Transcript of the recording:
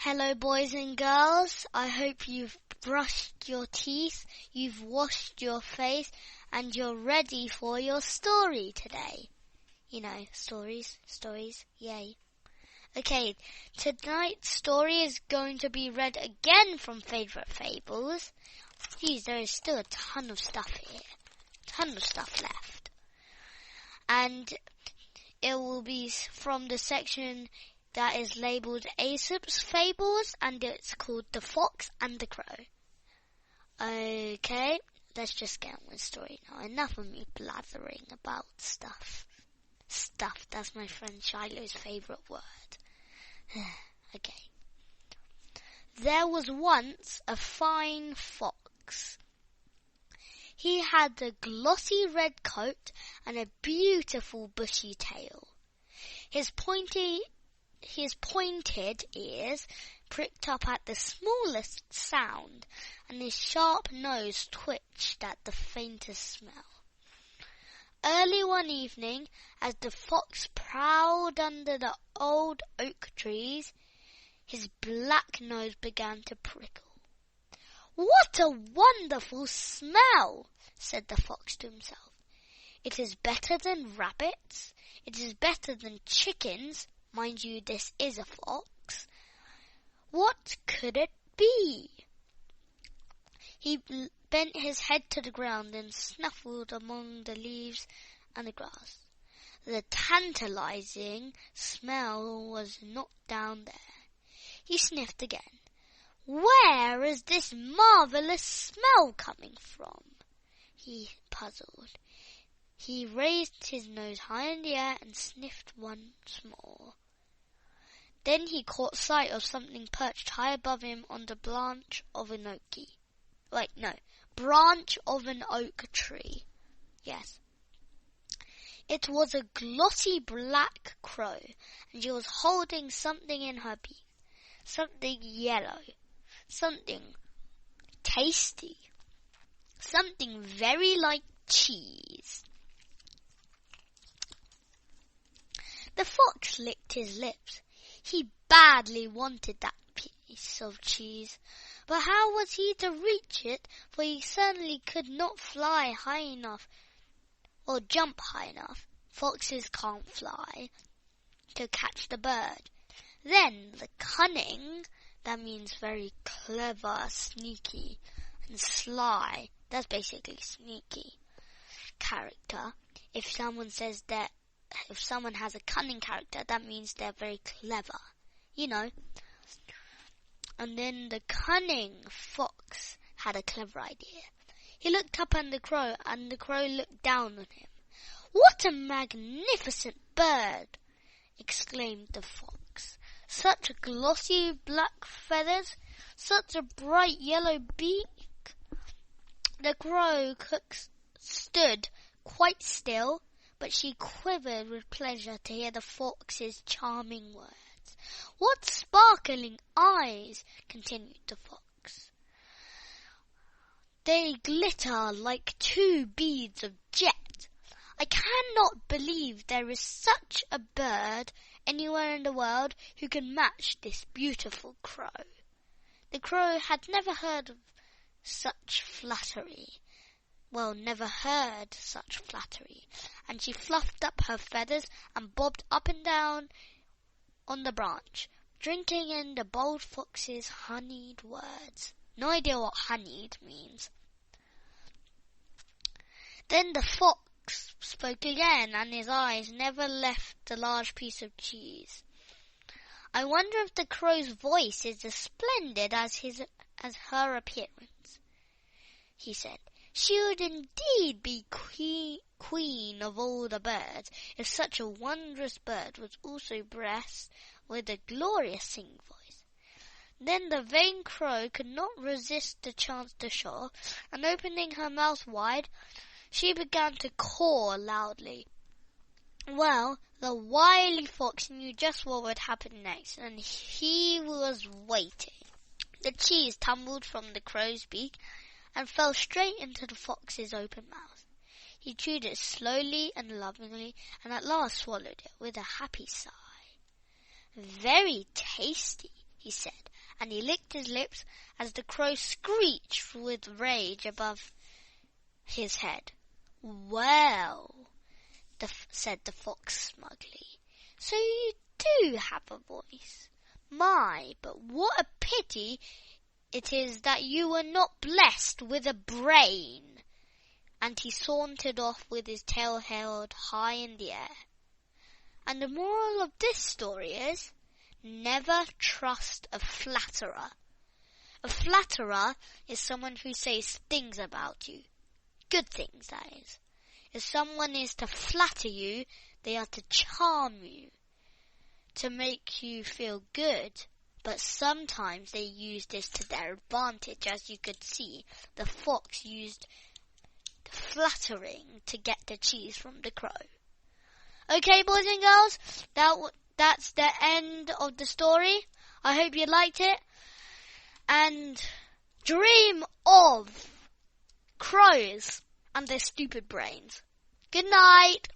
Hello boys and girls, I hope you've brushed your teeth, you've washed your face, and you're ready for your story today. You know, stories, yay. Okay, tonight's story is going to be read again from Favourite Fables. Geez, there is still a ton of stuff here, left. And it will be from the section that is labelled Aesop's Fables, and it's called The Fox and the Crow. Okay, let's just get on with the story now. Enough of me blathering about stuff. Stuff, that's my friend Shiloh's favourite word. Okay. There was once a fine fox. He had a glossy red coat and a beautiful bushy tail. His pointed ears pricked up at the smallest sound, and his sharp nose twitched at the faintest smell. Early one evening, as the fox prowled under the old oak trees, his black nose began to prickle. "What a wonderful smell!" said the fox to himself. "It is better than rabbits. It is better than chickens. Mind you, this is a fox. What could it be?" He bent his head to the ground and snuffled among the leaves and the grass. The tantalizing smell was not down there. He sniffed again. "Where is this marvelous smell coming from?" he puzzled. He raised his nose high in the air and sniffed once more. Then he caught sight of something perched high above him on the branch of an oak tree. Yes. It was a glossy black crow, and she was holding something in her beak. Something yellow. Something tasty. Something very like cheese. The fox licked his lips. He badly wanted that piece of cheese, but how was he to reach it, for he certainly could not fly high enough or jump high enough. Foxes can't fly to catch the bird. Then the cunning, that means very clever, sneaky, and sly, that's basically sneaky character. If someone has a cunning character, that means they're very clever, you know. And then the cunning fox had a clever idea. He looked up at the crow, and the crow looked down on him. "What a magnificent bird!" exclaimed the fox. "Such glossy black feathers, such a bright yellow beak." The crow stood quite still, but she quivered with pleasure to hear the fox's charming words. "What sparkling eyes!" continued the fox. "They glitter like two beads of jet. I cannot believe there is such a bird anywhere in the world who can match this beautiful crow." The crow had never heard such flattery, and she fluffed up her feathers and bobbed up and down on the branch, drinking in the bold fox's honeyed words. No idea what honeyed means. Then the fox spoke again, and his eyes never left the large piece of cheese. "I wonder if the crow's voice is as splendid as her appearance," he said. "She would indeed be queen of all the birds if such a wondrous bird was also blessed with a glorious singing voice." Then the vain crow could not resist the chance to show, and opening her mouth wide, she began to caw loudly. Well, the wily fox knew just what would happen next, and he was waiting. The cheese tumbled from the crow's beak and fell straight into the fox's open mouth. He chewed it slowly and lovingly, and at last swallowed it with a happy sigh. "Very tasty," he said, and he licked his lips as the crow screeched with rage above his head. "Well," said the fox smugly, "so you do have a voice. My, but what a pity it is that you were not blessed with a brain." And he sauntered off with his tail held high in the air. And the moral of this story is, never trust a flatterer. A flatterer is someone who says things about you. Good things, that is. If someone is to flatter you, they are to charm you, to make you feel good. But sometimes they use this to their advantage. As you could see, the fox used the flattering to get the cheese from the crow. Okay, boys and girls, that's the end of the story. I hope you liked it. And dream of crows and their stupid brains. Good night.